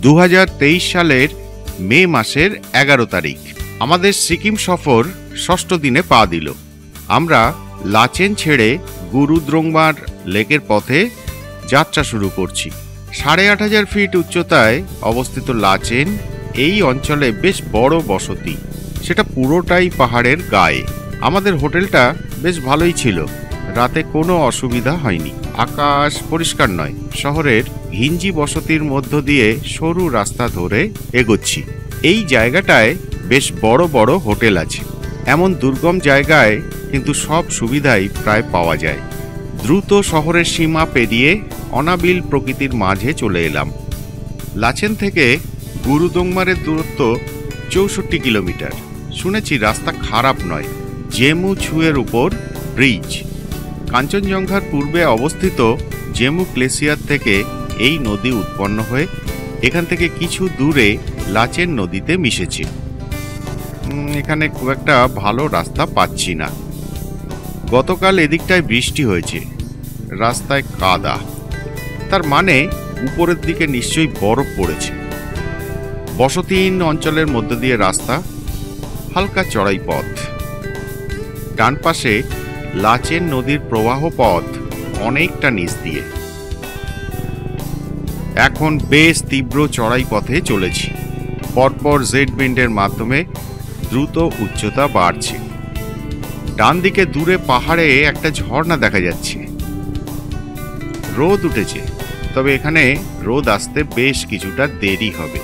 2023 সালের মে মাসের 11 তারিখ আমাদের সিকিম সফর ষষ্ঠ দিনে পা দিল। আমরা লাচেন ছেড়ে গুরুদ্রোংমার লেকের পথে যাত্রা শুরু করছি। 8500 ফিট উচ্চতায় অবস্থিত লাচেন এই অঞ্চলে বেশ বড় বসতি, সেটা পুরোটাই পাহাড়ের গায়ে। আমাদের হোটেলটা বেশ ভালোই ছিল, রাতে কোনো অসুবিধা হয়নি। আকাশ পরিষ্কার নয়, শহরের ঘিঞ্জি বসতির মধ্য দিয়ে সরু রাস্তা ধরে এগোচ্ছি। এই জায়গাটায় বেশ বড় বড় হোটেল আছে। এমন দুর্গম জায়গায় কিন্তু সব সুবিধাই প্রায় পাওয়া যায়। দ্রুত শহরের সীমা পেরিয়ে অনাবিল প্রকৃতির মাঝে চলে এলাম। লাচেন থেকে গুরুদোংমারের দূরত্ব 64 কিলোমিটার। শুনেছি রাস্তা খারাপ নয়। জেমু ছুয়ের উপর ব্রিজ। কাঞ্চনজঙ্ঘার পূর্বে অবস্থিত জেমু গ্লেসিয়ার থেকে এই নদী উৎপন্ন হয়ে এখান থেকে কিছু দূরে লাচেন নদীতে মিশেছে। এখানে খুব একটা ভালো রাস্তা পাচ্ছি না। গতকাল এদিকটায় বৃষ্টি হয়েছে, রাস্তায় কাদা, তার মানে উপরের দিকে নিশ্চয়ই বরফ পড়েছে। বসতিহীন অঞ্চলের মধ্য দিয়ে রাস্তা, হালকা চড়াই পথ। ডান পাশে লাচেন নদীর প্রবাহ পথ অনেকটা নিচ দিয়ে। এখন বেশ তীব্র চড়াই পথে চলেছি। পরপর জেড বেন্ডের মাধ্যমে দ্রুত উচ্চতা বাড়ছে। ডান দিকে দূরে পাহাড়ে একটা ঝর্ণা দেখা যাচ্ছে। রোদ উঠেছে, তবে এখানে রোদ আসতে বেশ কিছুটা দেরি হবে।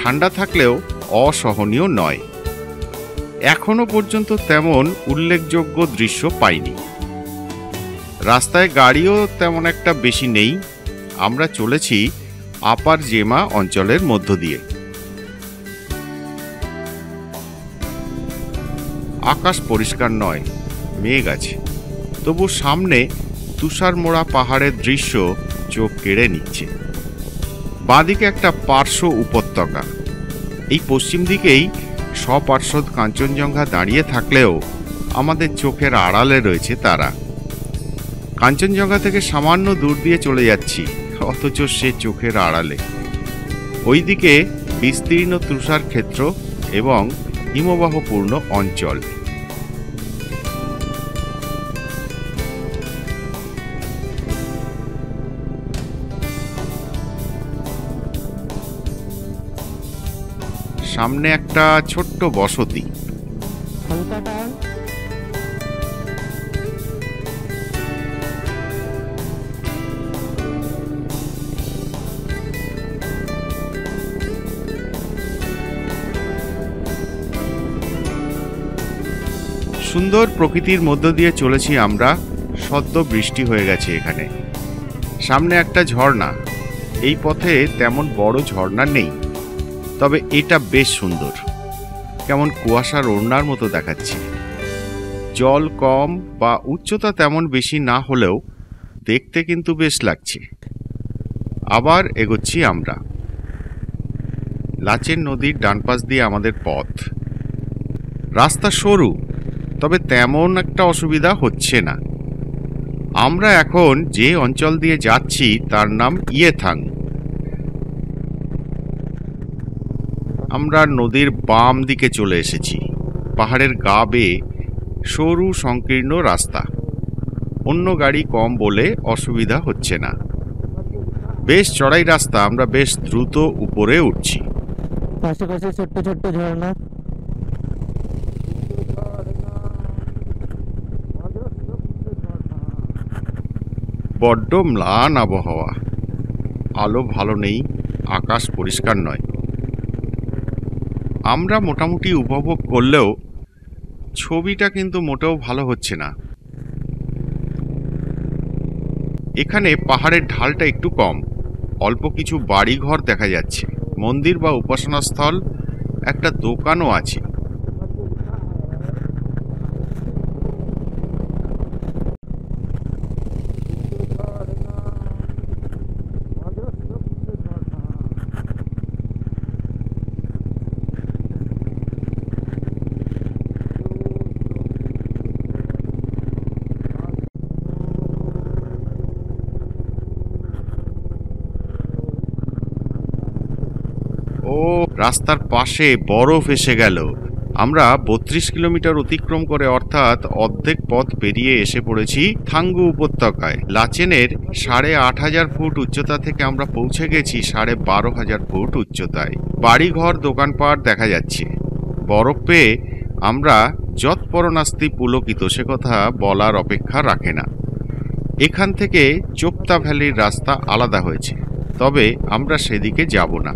ঠান্ডা থাকলেও অসহনীয় নয়। এখনো পর্যন্ত তেমন উল্লেখযোগ্য দৃশ্য পাইনি। রাস্তায় গাড়িও তেমন একটা বেশি নেই। আমরা চলেছি আপার জেমা অঞ্চলের মধ্য দিয়ে। আকাশ পরিষ্কার নয়, মেঘ আছে, তবু সামনে তুষার মোড়া পাহাড়ের দৃশ্য চোখ কেড়ে নিচ্ছে। বাঁদিকে একটা পার্শ্ব উপত্যকা। এই পশ্চিম দিকেই সপার্শ্বদ কাঞ্চনজঙ্ঘা দাঁড়িয়ে থাকলেও আমাদের চোখের আড়ালে রয়েছে তারা। কাঞ্চনজঙ্ঘা থেকে সামান্য দূর দিয়ে চলে যাচ্ছি, অথচ সে চোখের আড়ালে। ওইদিকে বিস্তীর্ণ তুষার ক্ষেত্র এবং হিমবাহপূর্ণ অঞ্চল। সামনে একটা ছোট্ট বসতি। সুন্দর প্রকৃতির মধ্য দিয়ে চলেছি আমরা। সদ্য বৃষ্টি হয়ে গেছে এখানে। সামনে একটা ঝর্ণা। এই পথে তেমন বড় ঝর্ণা নেই, তবে এটা বেশ সুন্দর, কেমন কুয়াশার ওড়নার মতো দেখাচ্ছে। জল কম বা উচ্চতা তেমন বেশি না হলেও দেখতে কিন্তু বেশ লাগছে। আবার এগোচ্ছি আমরা। লাচেন নদীর ডান পাশ দিয়ে আমাদের পথ। রাস্তা সরু, তবে তেমন একটা অসুবিধা হচ্ছে না। আমরা এখন যে অঞ্চল দিয়ে যাচ্ছি তার নাম ইয়েথাং। আমরা নদীর বাম দিকে চলে এসেছি। পাহাড়ের গা বেয়ে সরু সংকীর্ণ রাস্তা। অন্য গাড়ি কম বলে অসুবিধা হচ্ছে না। বেশ চড়াই রাস্তা। আমরা বেশ দ্রুত উপরে উঠছি। পাশাপাশি ছোট্ট ছোট্ট ঝর্ণা। বড্ড ম্লান আবহাওয়া। আলো ভালো নেই, আকাশ পরিষ্কার নয়। আমরা মোটামুটি উপভোগ করলেও ছবিটা কিন্তু মোটেও ভালো হচ্ছে না। এখানে পাহাড়ের ঢালটা একটু কম, অল্প কিছু বাড়িঘর দেখা যাচ্ছে, মন্দির বা উপাসনা স্থল, একটা দোকানও আছে। রাস্তার পাশে বরফ এসে গেল। আমরা 32 কিলোমিটার অতিক্রম করে অর্থাৎ অর্ধেক পথ পেরিয়ে এসে পড়েছি থাঙ্গু উপত্যকায়। লাচেনের 8,500 ফুট উচ্চতা থেকে আমরা পৌঁছে গেছি 12,500 ফুট উচ্চতায়। বাড়িঘর, দোকানপাট দেখা যাচ্ছে। বরফ পেয়ে আমরা যৎপরনাস্তি পুলকিত, সে কথা বলার অপেক্ষা রাখে না। এখান থেকে চোপতা ভ্যালির রাস্তা আলাদা হয়েছে, তবে আমরা সেদিকে যাব না।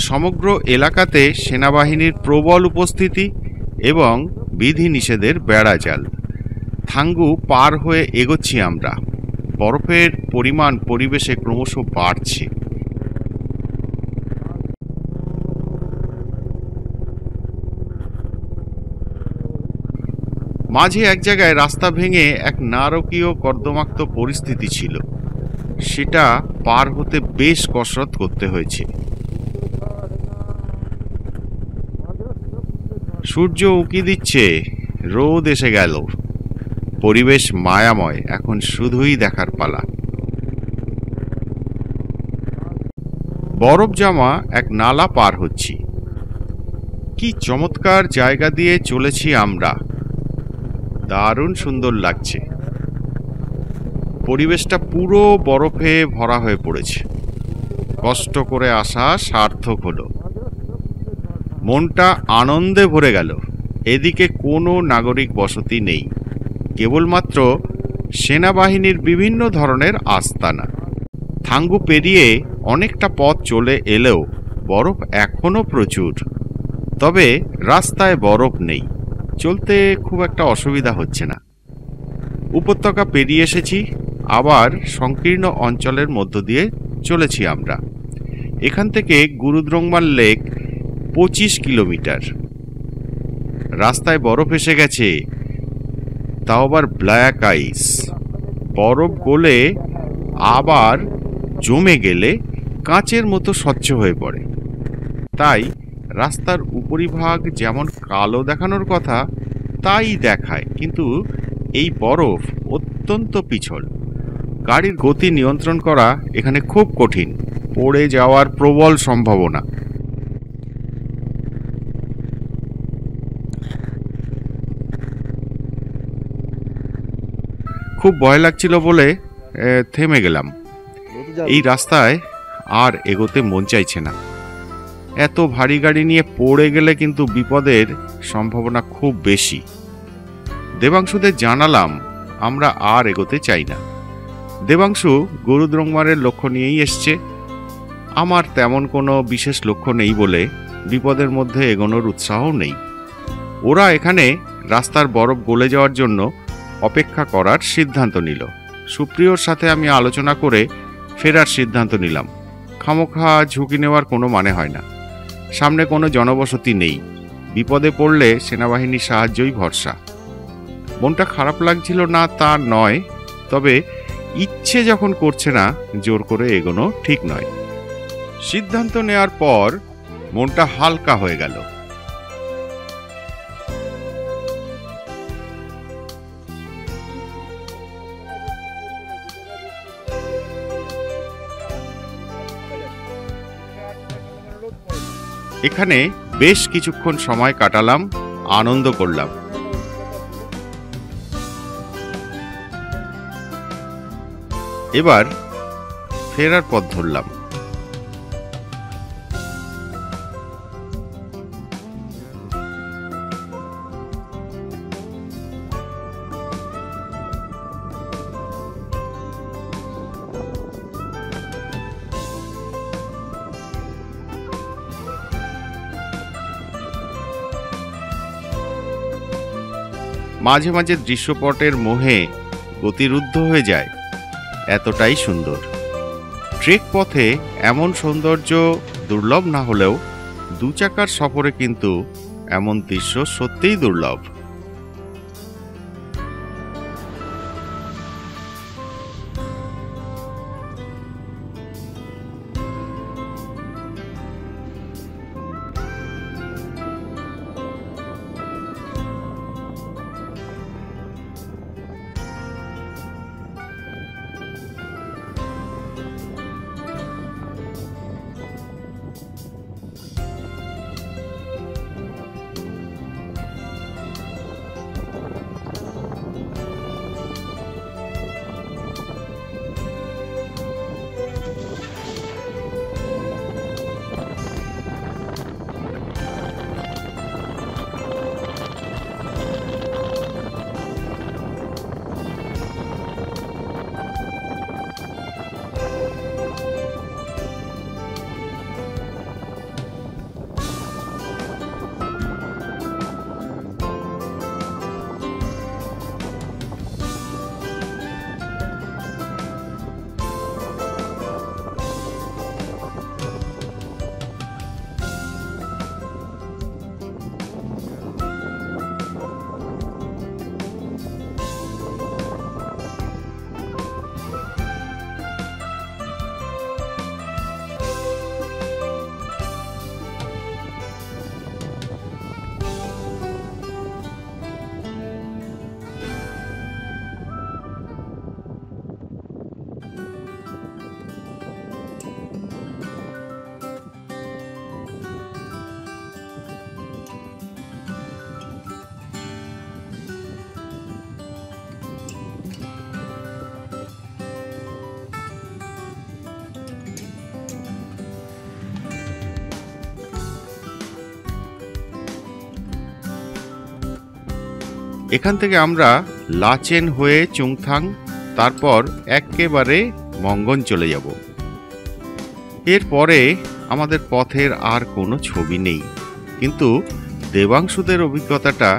সমগ্র এলাকাতে সেনাবাহিনীর প্রবল উপস্থিতি এবং বিধিনিষেধের বেড়াজাল। থাঙ্গু পার হয়ে এগোচ্ছি আমরা। বরফের পরিমাণ পরিবেশে ক্রমশ বাড়ছে। মাঝে এক জায়গায় রাস্তা ভেঙে এক নারকীয় কর্দমাক্ত পরিস্থিতি ছিল, সেটা পার হতে বেশ কসরত করতে হয়েছে। সূর্য উঁকি দিচ্ছে, রোদ এসে গেল। পরিবেশ মায়াময়, এখন শুধুই দেখার পালা। বরফ জমা এক নালা পার হচ্ছি। কি চমৎকার জায়গা দিয়ে চলেছি আমরা, দারুণ সুন্দর লাগছে। পরিবেশটা পুরো বরফে ভরা হয়ে পড়েছে। কষ্ট করে আসা সার্থক হলো। মনটা আনন্দে ভরে গেল। এদিকে কোনো নাগরিক বসতি নেই, কেবলমাত্র সেনাবাহিনীর বিভিন্ন ধরনের আস্তানা। থাঙ্গু পেরিয়ে অনেকটা পথ চলে এলেও বরফ এখনো প্রচুর, তবে রাস্তায় বরফ নেই, চলতে খুব একটা অসুবিধা হচ্ছে না। উপত্যকা পেরিয়ে এসেছি, আবার সংকীর্ণ অঞ্চলের মধ্য দিয়ে চলেছি আমরা। এখান থেকে গুরুদ্রোংমার লেক 25 কিলোমিটার। রাস্তায় বরফ এসে গেছে, তাও আবার ব্ল্যাক আইস। বরফ গলে আবার জমে গেলে কাঁচের মতো স্বচ্ছ হয়ে পড়ে। তাই রাস্তার উপরিভাগ যেমন কালো দেখানোর কথা তাই দেখায়, কিন্তু এই বরফ অত্যন্ত পিছল। গাড়ির গতি নিয়ন্ত্রণ করা এখানে খুব কঠিন, পড়ে যাওয়ার প্রবল সম্ভাবনা। খুব ভয় লাগছিল বলে থেমে গেলাম। এই রাস্তায় আর এগোতে মন চাইছে না। এত ভারী গাড়ি নিয়ে পড়ে গেলে কিন্তু বিপদের সম্ভাবনা খুব বেশি। দেবাংশুদের জানালাম আমরা আর এগোতে চাই না। দেবাংশু গুরুদ্রোংমারের লক্ষ্য নিয়েই এসছে। আমার তেমন কোনো বিশেষ লক্ষ্য নেই বলে বিপদের মধ্যে এগোনোর উৎসাহ নেই। ওরা এখানে রাস্তার বরফ গলে যাওয়ার জন্য অপেক্ষা করার সিদ্ধান্ত নিল। সুপ্রিয়র সাথে আমি আলোচনা করে ফেরার সিদ্ধান্ত নিলাম। খামোখা ঝুঁকি নেওয়ার কোনো মানে হয় না। সামনে কোনো জনবসতি নেই, বিপদে পড়লে সেনাবাহিনীর সাহায্যই ভরসা। মনটা খারাপ লাগছিল না তা নয়, তবে ইচ্ছে যখন করছে না, জোর করে এগোনো ঠিক নয়। সিদ্ধান্ত নেওয়ার পর মনটা হালকা হয়ে গেল। এখানে বেশ কিছুক্ষণ সময় কাটালাম, আনন্দ করলাম। এবার ফেরার পথ ধরলাম। মাঝে মাঝে দৃশ্যপটের মোহে গতিরুদ্ধ হয়ে যায়, এতটাই সুন্দর। ট্রেক পথে এমন সৌন্দর্য দুর্লভ না হলেও দু চাকার সফরে কিন্তু এমন দৃশ্য সত্যিই দুর্লভ। এখান থেকে আমরা লাচেন হয়ে চুংথাং, তারপর একেবারে মঙ্গন চলে যাব। এরপরে আমাদের পথের আর কোনো ছবি নেই, কিন্তু দেবাংশুদের অভিজ্ঞতাটা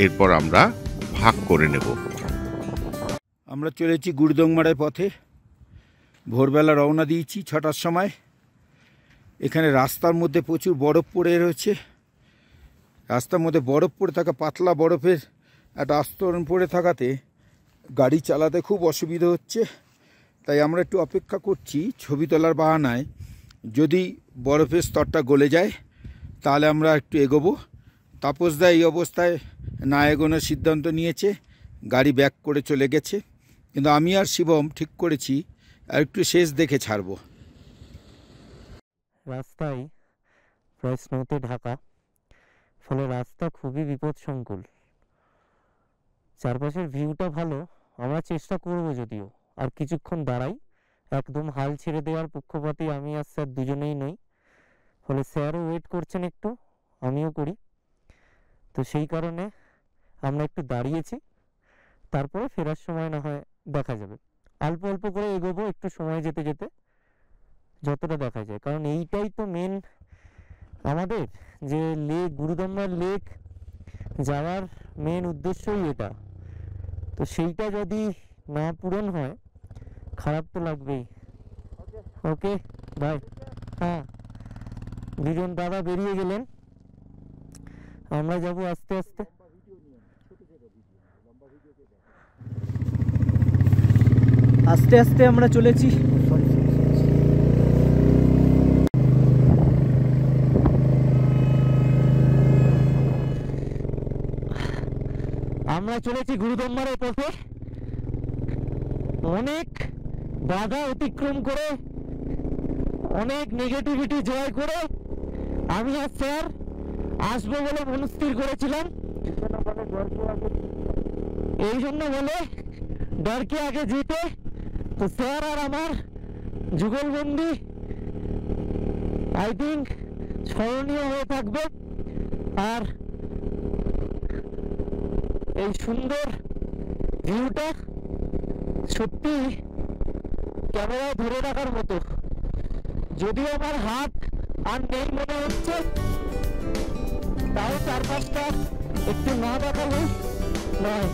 এরপর আমরা ভাগ করে নেব। আমরা চলেছি গুরুদংমারের পথে। ভোরবেলা রওনা দিয়েছি 6টার সময়। এখানে রাস্তার মধ্যে প্রচুর বরফ পড়ে রয়েছে। রাস্তার মধ্যে বরফ পড়ে থাকা, পাতলা বরফের একটা আস্তরণ পড়ে থাকাতে গাড়ি চালাতে খুব অসুবিধা হচ্ছে। তাই আমরা একটু অপেক্ষা করছি ছবি তোলার বাহানায়। যদি বরফের স্তরটা গলে যায় তাহলে আমরা একটু এগোবো। তাপসদা এই অবস্থায় না এগোনোর সিদ্ধান্ত নিয়েছে, গাড়ি ব্যাক করে চলে গেছে। কিন্তু আমি আর শিবম ঠিক করেছি আর একটু শেষ দেখে ছাড়বো। রাস্তায় প্রায় স্নোতে ঢাকা, ফলে রাস্তা খুবই বিপদসংকুল। চারপাশের ভিউটা ভালো, আমরা চেষ্টা করব যদিও আর কিছুক্ষণ দাঁড়াই। একদম হাল ছেড়ে দেওয়ার পক্ষপাতী আমি আর স্যার দুজনেই নই, ফলে স্যারও ওয়েট করছেন একটু, আমিও করি। তো সেই কারণে আমরা একটু দাঁড়িয়েছি, তারপরে ফেরার সময় না হয় দেখা যাবে। অল্প অল্প করে এগোবো, একটু সময় যেতে যেতে যতটা দেখা যায়, কারণ এইটাই তো মেন আমাদের যে লেক, গুরুদম্বার লেক যাওয়ার মেন উদ্দেশ্যই এটা। তো সেইটা যদি না পূরণ হয় খারাপ তো লাগবেই। Okay bye. হ্যাঁ, দুজন দাদা বেরিয়ে গেলেন, আমরা যাব আস্তে আস্তে। আস্তে আস্তে আমরা চলেছি। আমরা চলেছি গুরুদম্বারের পথে। অনেক বাধা অতিক্রম করে, অনেক নেগেটিভিটি জয় করে আমি আর স্যার আসবো বলে মনস্থির করেছিলাম। এই জন্য বলে ডরকে আগে জিতে তো স্যার আর আমার যুগলবন্দি আই থিঙ্ক স্মরণীয় হয়ে থাকবে। আর এই সুন্দর ভিউটা সত্যি ক্যামেরায় ধরে রাখার মতো। যদিও আমার হাত আর নেই মনে হচ্ছে, তাও চারপাশটা একটু না দেখালে নয়।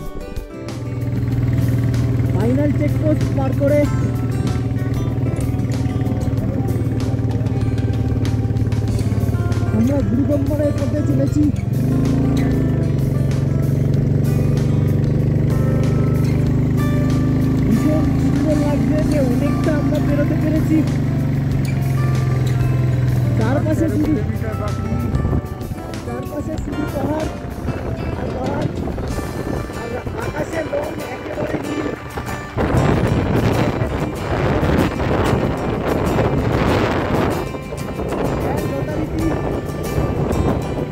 ফাইনাল চেকপোস্ট পার করে আমরা গুরুদম্বারের পথে চলেছি। ভীষণ সুন্দর লাগছে যে অনেকটা আমরা বেরোতে পেরেছি। চারপাশে শুধু পাহাড় আর পাহাড়, আর আকাশের রং একেবারে নীল।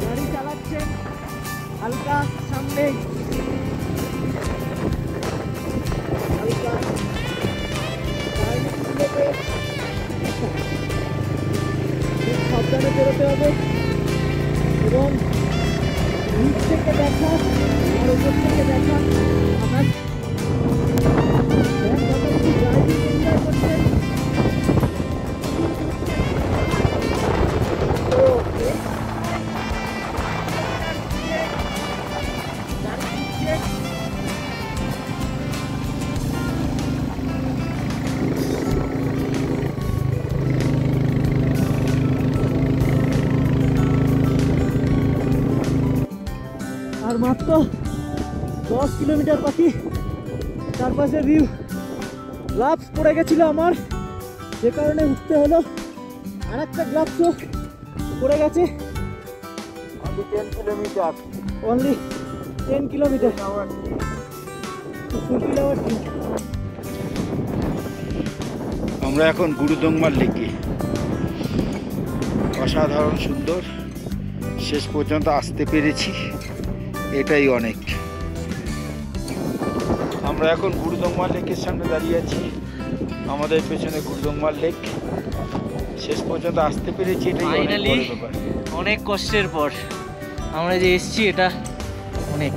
গাড়ি চালাচ্ছেন হালকা সামনে, হালকা সাবধানে বেরোতে হবে এবং নিচ থেকে দেখা আর উপর থেকে দেখা। আকাশ ড্রাইভিং এনজয় করছেন। আর মাত্র 10 কিলোমিটার বাকি। চারপাশে ভিউ, গ্লাভস পড়ে গেছিল আমার, যে কারণে উঠতে হলো। আর একটা গ্লাভসও পড়ে গেছে। Only 10 kilometre. আমরা এখন গুরুদংমার লেকে। অসাধারণ সুন্দর, শেষ পর্যন্ত আসতে পেরেছি, এটাই অনেক। আমরা এখন গুরুদংমার লেকের সামনে দাঁড়িয়ে আছি। আমাদের পেছনে গুরুদংমার লেক। শেষ পর্যন্ত আসতে পেরেছি, এটাই ফাইনালি অনেক কষ্টের পর আমরা যে এসেছি, এটা অনেক।